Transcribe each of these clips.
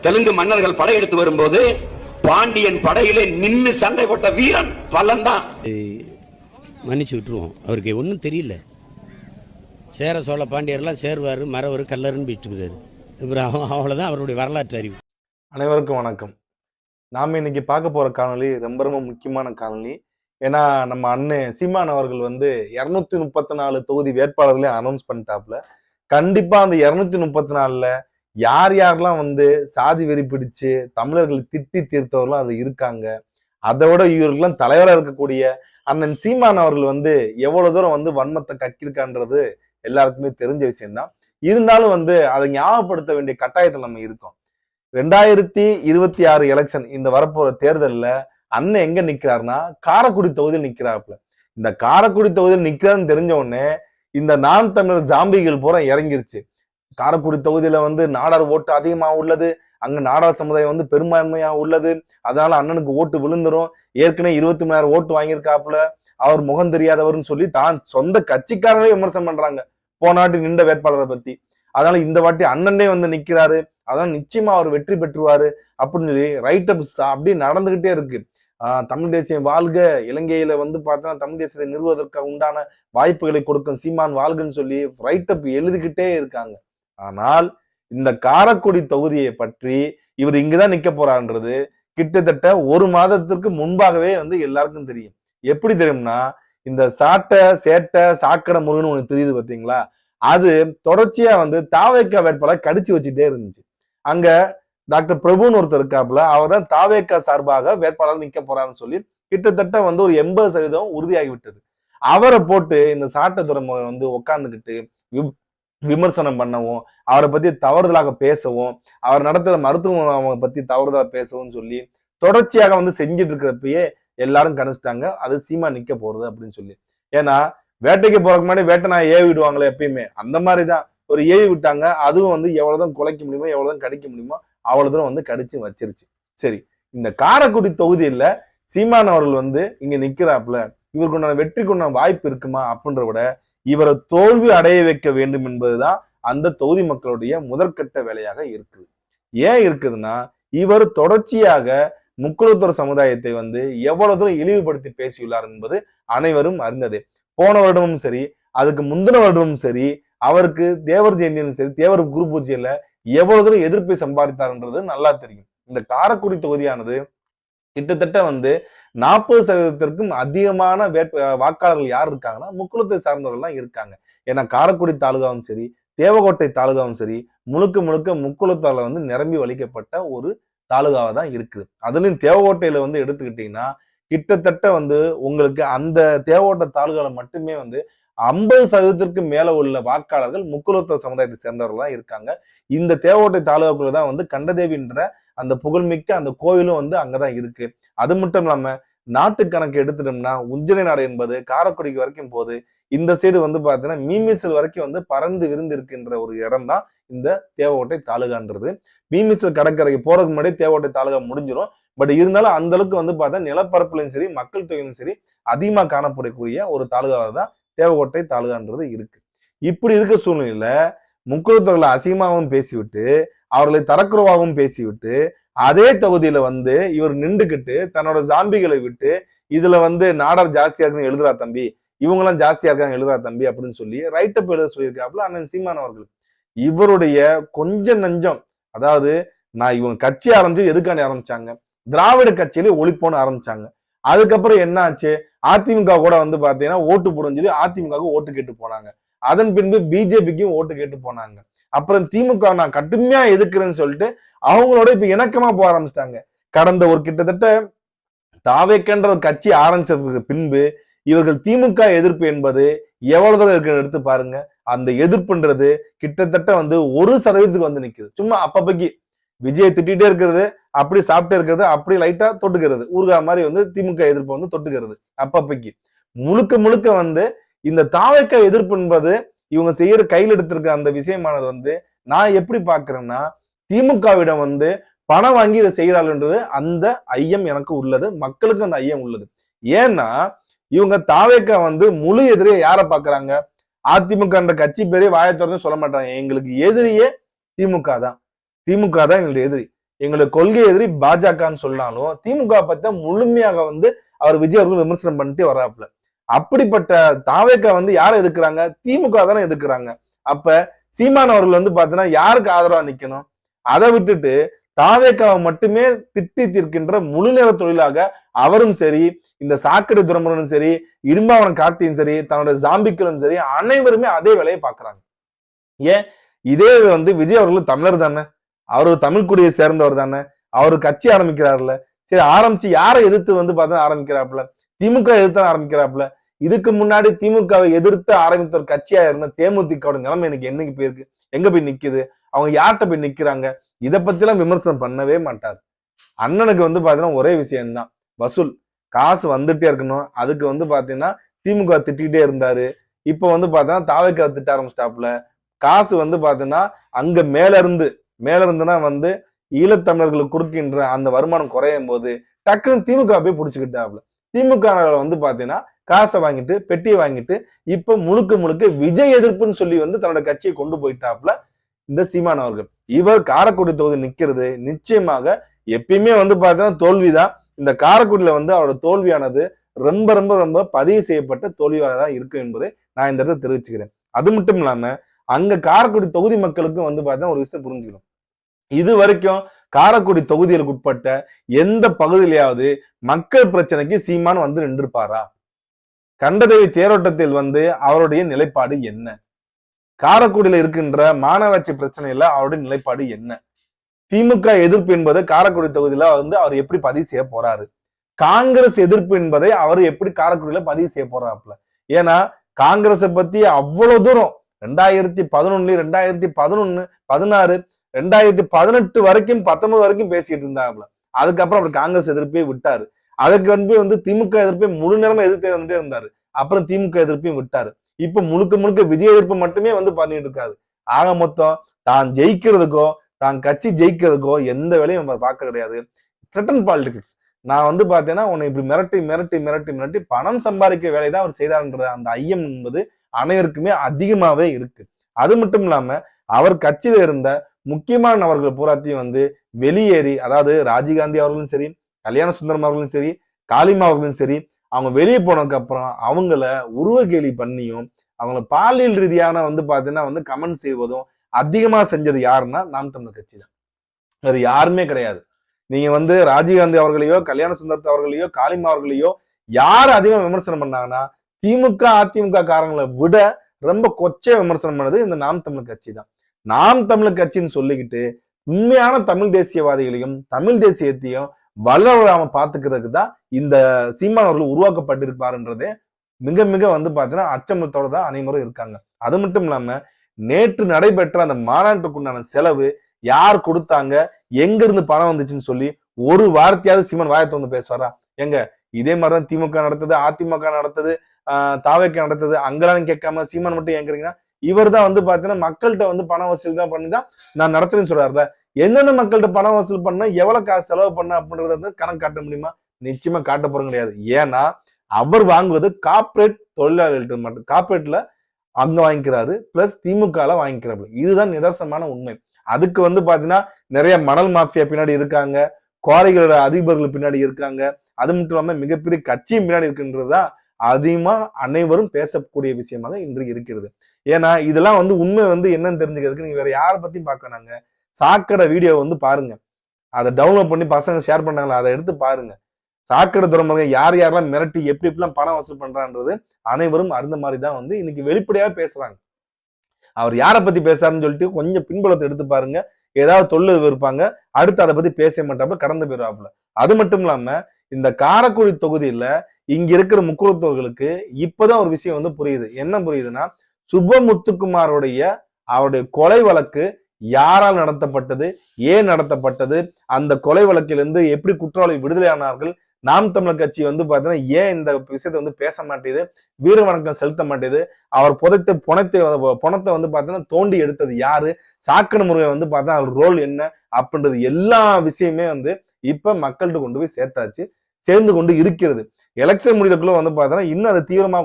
தெலுங்கு மன்னர்கள் படையெடுத்து வரும்போது பாண்டியன் படையிலே நின்று சண்டை போட்ட வீரன் பல்லன் தான். மன்னிச்சு விட்டுருவோம், அவருக்கு ஒன்றும் தெரியல. சேர சோழ பாண்டியர்லாம் சேர்வார் மறவர் கல்லருன்னு போயிட்டுருக்காரு. அப்புறம் அவ்வளோதான் அவருடைய வரலாற்று அறிவு. அனைவருக்கும் வணக்கம். நாம் இன்னைக்கு பார்க்க போற காணொலி ரொம்ப ரொம்ப முக்கியமான காணொலி. ஏன்னா நம்ம அண்ணன் சீமான் அவர்கள் 234 தொகுதி வேட்பாளர்களையும் அனௌன்ஸ் பண்ணிட்டாப்ல. கண்டிப்பா அந்த 234ல யார் யாரெல்லாம் சாதி வெறி பிடிச்சு தமிழர்களை திட்டி தீர்த்தவர்களும் அது இருக்காங்க. அதை விட இவர்கள்லாம் தலைவராக இருக்கக்கூடிய அண்ணன் சீமான் அவர்கள் எவ்வளவு தூரம் வன்மத்தை கக்கிருக்கான்றது எல்லாருக்குமே தெரிஞ்ச விஷயம்தான். இருந்தாலும் அதை ஞாபகப்படுத்த வேண்டிய கட்டாயத்தில் நம்ம இருக்கோம். 2026 எலெக்ஷன், இந்த வரப்போற தேர்தல்ல அண்ணன் எங்க நிக்கிறாருன்னா காரைக்குடி தொகுதியில் நிக்கிறாப்புல. இந்த காரைக்குடி தொகுதியில் நிக்கிறாருன்னு தெரிஞ்ச உடனே இந்த நாம் தமிழர் ஜாம்பிகள் பூரா இறங்கிருச்சு. காரைக்குடி தொகுதியில நாடார் ஓட்டு அதிகமா உள்ளது, அங்க நாடார் சமுதாயம் பெரும்பான்மையா உள்ளது, அதனால அண்ணனுக்கு ஓட்டு விழுந்துரும். ஏற்கனவே 23,000 ஓட்டு வாங்கியிருக்காப்புல, அவர் முகம் தெரியாதவர்னு சொல்லி தான் சொந்த கட்சிக்காரங்களே விமர்சனம் பண்றாங்க போனாட்டி நின்ற வேட்பாளரை பத்தி. அதனால இந்த வாட்டி அண்ணனே நிக்கிறாரு, அதனால நிச்சயமா அவர் வெற்றி பெற்றுவாரு அப்படின்னு சொல்லி ரைட் அப்ஸ் அப்படி நடந்துகிட்டே இருக்கு. தமிழ் தேசியம் வாழ்க, இலங்கையில பார்த்தோன்னா தமிழ் தேசியத்தை நிறுவுவதற்கு உண்டான வாய்ப்புகளை கொடுக்கும் சீமான் வாழ்கன்னு சொல்லி ரைட் அப் எழுதிக்கிட்டே இருக்காங்க. ஆனால் இந்த காரைக்குடி தொகுதியை பற்றி இவர் இங்குதான் நிக்க போறான்றது கிட்டத்தட்ட ஒரு மாதத்திற்கு முன்பாகவே எல்லாருக்கும் தெரியும். எப்படி தெரியும்னா, இந்த சேட்டை சாக்கடை முருகன் ஒண்ணு தெரியுது பாத்தீங்களா, அது தொடர்ச்சியா தாவேக்கா வேட்பாளர் கடிச்சு வச்சுட்டே இருந்துச்சு. அங்க டாக்டர் பிரபுன்னு ஒருத்தர் இருக்காப்புல, அவர் தான் தாவேக்கா சார்பாக வேட்பாளர் நிக்க போறாருன்னு சொல்லி கிட்டத்தட்ட ஒரு 80% உறுதியாகி விட்டது. அவரை போட்டு இந்த சாட்டத்துறை உட்கார்ந்துகிட்டு விமர்சனம் பண்ணவும், அவரை பத்தி தவறுதலாக பேசவும், அவர் நடத்துற மருத்துவ பத்தி தவறுதலா பேசவும் சொல்லி தொடர்ச்சியாக செஞ்சுட்டு இருக்கிறப்பயே எல்லாரும் கணிச்சிட்டாங்க அது சீமா நிக்க போறது அப்படின்னு சொல்லி. ஏன்னா வேட்டைக்கு போறதுக்கு முன்னாடி வேட்டை நான் ஏவி விடுவாங்களே எப்பயுமே, அந்த மாதிரிதான் ஒரு ஏவி விட்டாங்க. அதுவும் எவ்வளவுதான் குலைக்க முடியுமோ எவ்வளவுதான் கடிக்க முடியுமோ அவ்வளவு தூரம் கடிச்சு வச்சிருச்சு. சரி, இந்த காரைக்குடி தொகுதியில சீமான் அவர்கள் இங்க நிக்கிறாப்புல, இவருக்கு உண்டான வெற்றிக்குண்டான வாய்ப்பு இருக்குமா அப்படின்ற விட இவரை தோல்வி அடைய வைக்க வேண்டும் என்பதுதான் அந்த தொகுதி மக்களுடைய முதற்கட்ட வேலையாக இருக்குது. ஏன் இருக்குதுன்னா, இவர் தொடர்ச்சியாக முக்குளத்தூர் சமுதாயத்தை எவ்வளவு தூரம் இழிவுபடுத்தி பேசியுள்ளார் என்பது அனைவரும் அறிந்ததே. போன வருடமும் சரி, அதுக்கு முந்தின வருடமும் சரி, அவருக்கு தேவர் ஜெயந்தியும் சரி, தேவர் குரு பூஜையில எவ்வளவு தூரம் எதிர்ப்பை சம்பாதித்தார்ன்றது நல்லா தெரியும். இந்த காரைக்குடி தொகுதியானது கிட்டத்தட்ட 40% அதிகமான வாக்காளர்கள் யார் இருக்காங்கன்னா முக்குளத்தை சார்ந்தவர்கள் தான் இருக்காங்க. ஏன்னா காரைக்குடி தாலுகாவும் சரி, தேவகோட்டை தாலுகாவும் சரி, முழுக்க முழுக்க முக்குளத்தால நிரம்பி வலிக்கப்பட்ட ஒரு தாலுகாவா தான் இருக்குது. அதுலயும் தேவகோட்டையில எடுத்துக்கிட்டீங்கன்னா கிட்டத்தட்ட உங்களுக்கு அந்த தேவகோட்டை தாலுகால மட்டுமே 50% மேல உள்ள வாக்காளர்கள் முக்குளத்தூர் சமுதாயத்தை சேர்ந்தவர்கள் தான் இருக்காங்க. இந்த தேவகோட்டை தாலுகாக்குள்ள தான் கண்டதேவின்ற அந்த புகழ்மிக்க அந்த கோயிலும் அங்கதான் இருக்கு. அது மட்டும் இல்லாம நாட்டு கணக்கு எடுத்துட்டோம்னா உஞ்சனை நாடு என்பது காரைக்குடிக்கு வரைக்கும் போகுது. இந்த சைடு பாத்தீங்கன்னா மீமிசல் வரைக்கும் பறந்து விருந்து இருக்கின்ற ஒரு இடம் தான் இந்த தேவகோட்டை தாலுகான்றது. மீமிசல் கடற்கரைக்கு போறதுக்கு முன்னாடி தேவகோட்டை தாலுகா முடிஞ்சிடும். பட் இருந்தாலும் அந்த அளவுக்கு பார்த்தா நிலப்பரப்புலையும் சரி மக்கள் தொகையிலும் சரி அதிகமா காணப்படக்கூடிய ஒரு தாலுகாவை தான் தேவகோட்டை தாலுகான்றது இருக்கு. இப்படி இருக்க சூழ்நிலையில முக்குளத்தூர்களை அசிங்கமாகவும் பேசிவிட்டு, அவர்களை தரக்குறவாகவும் பேசிவிட்டு, அதே தொகுதியில இவர் நின்றுகிட்டு தன்னோட ஜாம்பிகளை விட்டு இதுல நாடார் ஜாஸ்தியா இருக்குன்னு எழுதுறா தம்பி, இவங்கெல்லாம் ஜாஸ்தியா இருக்காங்க எழுதுறா தம்பி அப்படின்னு சொல்லி ரைட் அப் எழுத சொல்லியிருக்காப்புல அண்ணன் சீமான் அவர்கள். இவருடைய கொஞ்சம் நஞ்சம், அதாவது நான் இவங்க கட்சி ஆரம்பிச்சு எதுக்காண்டி ஆரம்பிச்சாங்க, திராவிட கட்சியிலே ஒழிப்போன்னு ஆரம்பிச்சாங்க. அதுக்கப்புறம் என்ன ஆச்சு, அதிமுக கூட பாத்தீங்கன்னா ஓட்டு போடுன்னு சொல்லி அதிமுகவுக்கு ஓட்டு கேட்டு போனாங்க. அதன் பின்பு பிஜேபிக்கும் ஓட்டு கேட்டு போனாங்க. அப்புறம் திமுக நான் கடுமையா எதிர்க்கிறேன்னு சொல்லிட்டு அவங்களோட இப்ப இணக்கமா போக ஆரம்பிச்சிட்டாங்க. கடந்த ஒரு கிட்டத்தட்ட தாவேக்கன்ற ஒரு கட்சி ஆரம்பிச்சதுக்கு பின்பு இவர்கள் திமுக எதிர்ப்பு என்பது எவ்வளவு தூரம் இருக்குன்னு எடுத்து பாருங்க. அந்த எதிர்ப்புன்றது கிட்டத்தட்ட 1% நிக்குது. சும்மா அப்பப்பைக்கு விஜய் திட்டிகிட்டே இருக்கிறது, அப்படி சாப்பிட்டே இருக்கிறது, அப்படி லைட்டா தொட்டுக்கிறது, ஊர்கா மாதிரி திமுக எதிர்ப்பு தொட்டுக்கிறது அப்பப்பைக்கு. முழுக்க முழுக்க இந்த தாவேக்கா எதிர்ப்பு என்பது இவங்க செய்யற கையில் எடுத்திருக்க அந்த விஷயமானது நான் எப்படி பாக்குறேன்னா, திமுகவிடம் பணம் வாங்கி இதை செய்கிறாள்ன்றது அந்த ஐயம் எனக்கு உள்ளது, மக்களுக்கு அந்த ஐயம் உள்ளது. ஏன்னா இவங்க தாவேக்கா முழு எதிரியை யாரை பாக்குறாங்க, அதிமுக என்ற கட்சி பேரே வாயை திறந்து சொல்ல மாட்டாங்க. எங்களுக்கு எதிரியே திமுக தான், திமுக தான் எங்களுடைய எதிரி. எங்களுடைய கொள்கை எதிரி பாஜகன்னு சொன்னாலும் திமுக பத்தி முழுமையாக வந்து அவர் விஜய் அவர்கள் விமர்சனம் பண்ணிட்டு வராப்புல. அப்படிப்பட்ட தாவேக்கா வந்து யாரை எதிர்க்கிறாங்க? திமுக தானே எதிர்க்கிறாங்க. அப்ப சீமான் அவர்கள் வந்து பாத்தீங்கன்னா யாருக்கு ஆதரவா நிக்கணும்? அதை விட்டுட்டு தாவேக்காவை மட்டுமே திட்டி தீர்க்கின்ற முழு நேர தொழிலாக அவரும் சரி, இந்த சாக்கடை துரமுறனும் சரி, இடும்பாவனம் கார்த்தியும் சரி, தன்னுடைய ஜாம்பிக்களும் சரி, அனைவருமே அதே வேலையை பாக்குறாங்க. ஏன் இதே வந்து விஜய் அவர்கள் தமிழர் தானே, அவரு தமிழ் குடியை சேர்ந்தவர் தானே, அவரு கட்சி ஆரம்பிக்கிறாருல, சரி ஆரம்பிச்சு யாரை எதிர்த்து வந்து பார்த்தா ஆரம்பிக்கிறாப்புல? திமுக எதிர்த்து ஆரம்பிக்கிறாப்புல. இதுக்கு முன்னாடி திமுகவை எதிர்த்து ஆரம்பித்த ஒரு கட்சியா இருந்த தேமுதிகவோட நிலைமை எனக்கு என்னைக்கு போயிருக்கு, எங்க போய் நிக்குது, அவங்க யார்கிட்ட போய் நிக்கிறாங்க, இதை பத்தி எல்லாம் விமர்சனம் பண்ணவே மாட்டாரு. அண்ணனுக்கு வந்து பாத்தீங்கன்னா ஒரே விஷயம்தான், வசூல் காசு வந்துட்டே இருக்கணும். அதுக்கு வந்து பாத்தீங்கன்னா திமுக திட்டிகிட்டே இருந்தாரு. இப்ப வந்து பாத்தீங்கன்னா தாவேக்கா திட்ட ஆரம்பிச்சிட்டாப்புல. காசு வந்து பாத்தீங்கன்னா அங்க மேல இருந்துன்னா வந்து ஈழத்தமிழர்களுக்கு கொடுக்கின்ற அந்த வருமானம் குறையும் போது டக்குன்னு திமுக போய் புடிச்சுக்கிட்டாப்புல. திமுக வந்து பாத்தீங்கன்னா காசை வாங்கிட்டு பெட்டியை வாங்கிட்டு இப்ப முழுக்க விஜய் எதிர்ப்புன்னு சொல்லி வந்து தன்னோட கட்சியை கொண்டு போயிட்டாப்புல இந்த சீமான் அவர்கள். இவர் காரைக்குடி தொகுதி நிக்கிறது நிச்சயமாக எப்பயுமே வந்து பாத்தீங்கன்னா தோல்விதான். இந்த காரைக்குடியில வந்து அவரோட தோல்வியானது ரொம்ப ரொம்ப ரொம்ப பதிவு செய்யப்பட்ட தோல்வியாக தான் இருக்கு என்பதை நான் இந்த இடத்துல தெரிவிச்சுக்கிறேன். அது மட்டும் இல்லாம அங்க காரைக்குடி தொகுதி மக்களுக்கும் வந்து பாத்தீங்கன்னா ஒரு விஷயத்தை புரிஞ்சுக்கணும். இது வரைக்கும் காரைக்குடி தொகுதிகளுக்கு உட்பட்ட எந்த பகுதியிலாவது மக்கள் பிரச்சனைக்கு சீமான் வந்து நின்றுப்பாரா? கண்டதேவி தேரோட்டத்தில் வந்து அவருடைய நிலைப்பாடு என்ன? காரைக்குடியில இருக்கின்ற மாநகராட்சி பிரச்சனையில அவருடைய நிலைப்பாடு என்ன? திமுக எதிர்ப்பு என்பதை காரைக்குடி தொகுதியில வந்து அவர் எப்படி பதிவு செய்ய போறாரு? காங்கிரஸ் எதிர்ப்பு என்பதை அவர் எப்படி காரைக்குடியில பதிவு செய்ய போறாப்புல? ஏன்னா காங்கிரஸை பத்தி அவ்வளவு தூரம் 2011, 2011, 16, 2018 வரைக்கும் 19 வரைக்கும் பேசிட்டு இருந்தாப்புல. அதுக்கப்புறம் அவர் காங்கிரஸ் எதிர்ப்பையும் விட்டாரு. அதுக்கு வந்து திமுக எதிர்ப்பை முழு நேரமா எதிர்த்து வந்துட்டே இருந்தாரு. அப்புறம் திமுக எதிர்ப்பையும் விட்டாரு. இப்ப முழுக்க விஜய் எதிர்ப்பு மட்டுமே வந்து பண்ணிட்டு இருக்காரு. ஆக மொத்தம் தான் ஜெயிக்கிறதுக்கோ தான் கட்சி ஜெயிக்கிறதுக்கோ எந்த வேலையும் பார்க்க கிடையாது. Threaten politics. நான் வந்து பாத்தீங்கன்னா உன்னை இப்படி மிரட்டி பணம் சம்பாதிக்க வேலைதான் அவர் செய்தார்ன்ற அந்த ஐயம் என்பது அனைவருக்குமே அதிகமாவே இருக்கு. அது மட்டும் இல்லாம அவர் கட்சியில இருந்த முக்கியமான நபர்கள் பூராத்தையும் வந்து வெளியேறி, அதாவது ராஜீவ்காந்தி அவர்களும் சரி, கல்யாண சுந்தரம் அவர்களும் சரி, காளிமா அவர்களும் சரி, அவங்க வெளியே போனதுக்கு அப்புறம் அவங்கள உருவ கேலி பண்ணியும் அவங்கள பாலியல் ரீதியான வந்து பாத்தீங்கன்னா வந்து கமெண்ட் செய்வதும் அதிகமா செஞ்சது யாருன்னா நாம் தமிழர் கட்சி தான். வேற யாருமே கிடையாது. நீங்க வந்து ராஜீவ்காந்தி அவர்களையோ, கல்யாண சுந்தரத்தை அவர்களையோ, காளிமா அவர்களையோ யார் அதிகமா விமர்சனம் பண்ணாங்கன்னா திமுக அதிமுக காரங்களை விட ரொம்ப கொச்சை விமர்சனம் பண்ணது இந்த நாம் தமிழர் கட்சி தான். நாம் தமிழர் கட்சின்னு சொல்லிக்கிட்டு உண்மையான தமிழ் தேசியவாதிகளையும் தமிழ் தேசியத்தையும் வளராம பாத்துக்கிறதுக்கு தான் இந்த சீமான் அவர்கள் உருவாக்கப்பட்டிருப்பாருன்றதே மிக வந்து பாத்தீங்கன்னா அச்சமத்தோட தான் அனைவரும் இருக்காங்க. அது மட்டும் இல்லாம நேற்று நடைபெற்ற அந்த மாநாட்டுக்குண்டான செலவு யார் கொடுத்தாங்க, எங்க இருந்து பணம் வந்துச்சுன்னு சொல்லி ஒரு வார்த்தையாவது சீமான் வாயத்தை வந்து பேசுவாரா? எங்க இதே மாதிரிதான் திமுக நடத்தது, அதிமுக நடத்தது, தாவேக்கா நடத்தது, அங்கெல்லாம் கேட்காம சீமான் மட்டும் ஏங்குறீங்கன்னா இவர் தான் வந்து பாத்தீங்கன்னா மக்கள்கிட்ட வந்து பணம் வசூல் தான் பண்ணிதான் நான் நடத்துறேன்னு சொல்றாருல. என்னென்ன மக்கள்கிட்ட பணம் வசூல் பண்ண, எவ்வளவு காசு செலவு பண்ண அப்படின்றத வந்து கணக்கு காட்ட முடியுமா? நிச்சயமா காட்ட போறது கிடையாது. ஏன்னா அவர் வாங்குவது கார்பரேட் தொழிலாளர்கள்ட்ட மட்டும், கார்பரேட்ல அங்க வாங்கிக்கிறாரு, பிளஸ் திமுக வாங்கிக்கிறாரு. இதுதான் நிதர்சனமான உண்மை. அதுக்கு வந்து பாத்தீங்கன்னா நிறைய மணல் மாஃபியா பின்னாடி இருக்காங்க, குவாரிகளோட அதிபர்கள் பின்னாடி இருக்காங்க, அது மட்டும் இல்லாம மிகப்பெரிய கட்சியும் பின்னாடி இருக்குன்றதுதான் அதிகமா அனைவரும் பேசக்கூடிய விஷயமாக இன்று இருக்கிறது. ஏன்னா இதெல்லாம் வந்து உண்மை வந்து என்னன்னு தெரிஞ்சுக்கிறதுக்கு நீங்க வேற யாரை பத்தியும் பார்க்கணாங்க. சாக்கடை வீடியோ வந்து பாருங்க, அதை டவுன்லோட் பண்ணி பசங்க ஷேர் பண்ணாங்களா, அதை எடுத்து பாருங்க. சாக்கடை துறைமுறை யார் யாரெல்லாம் மிரட்டி எப்படி எப்படிலாம் பணம் வசூல் பண்றான்றது அனைவரும் அறிந்த மாதிரி தான் வந்து இன்னைக்கு வெளிப்படையாக பேசுறாங்க. அவர் யாரை பத்தி பேசுறாருன்னு சொல்லிட்டு கொஞ்சம் பின்புலத்தை எடுத்து பாருங்க, ஏதாவது தொழில் இருப்பாங்க, அடுத்து அதை பத்தி பேச மாட்டாப்புல, கடந்து போயிடுவாப்புல. அது மட்டும் இல்லாம இந்த காரைக்குடி தொகுதியில இங்க இருக்கிற முக்குளத்தோர்களுக்கு இப்பதான் ஒரு விஷயம் வந்து புரியுது. என்ன புரியுதுன்னா, சுபமுத்துக்குமாருடைய அவருடைய கொலை வழக்கு யாரால் நடத்தப்பட்டது, ஏன் நடத்தப்பட்டது, அந்த கொலை வழக்கிலிருந்து எப்படி குற்றவாளி விடுதலையானார்கள், நாம் தமிழர் கட்சி வந்து பாத்தீங்கன்னா ஏன் இந்த விஷயத்த வந்து பேச மாட்டேது, வீர வணக்கம் செலுத்த மாட்டேது, அவர் புதைத்த பணத்தை வந்து பாத்தீங்கன்னா தோண்டி எடுத்தது யாரு, சாக்கடை முறையை வந்து பார்த்தா அவர் ரோல் என்ன அப்படின்றது எல்லா விஷயமே வந்து இப்ப மக்கள்கிட்ட கொண்டு போய் சேர்த்தாச்சு, சேர்ந்து கொண்டு இருக்கிறது. எலெக்ஷன் முடிவுக்குள்ள வந்து பார்த்தோன்னா இன்னும் அதை தீவிரமா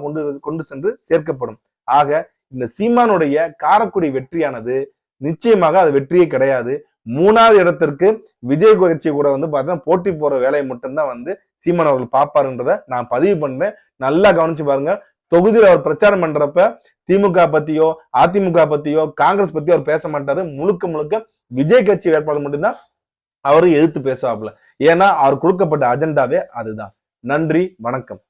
கொண்டு சென்று சேர்க்கப்படும். ஆக இந்த சீமானுடைய காரைக்குடி வெற்றியானது நிச்சயமாக அது வெற்றியே கிடையாது. 3வது இடத்திற்கு விஜய் கட்சி கூட வந்து பாத்தீங்கன்னா போட்டி போற வேலையை மட்டும்தான் வந்து சீமான் அவர்கள் பார்ப்பாருன்றத நான் பதிவு பண்ணேன். நல்லா கவனிச்சு பாருங்க. தொகுதியில் அவர் பிரச்சாரம் பண்றப்ப திமுக பத்தியோ அதிமுக பத்தியோ காங்கிரஸ் பத்தியோ அவர் பேச மாட்டாரு. முழுக்க முழுக்க விஜய் கட்சி வேட்பாளர் மட்டும்தான் அவரு எதிர்த்து பேசுவாப்புல. ஏன்னா அவர் கொடுக்கப்பட்ட அஜெண்டாவே அதுதான். நன்றி, வணக்கம்.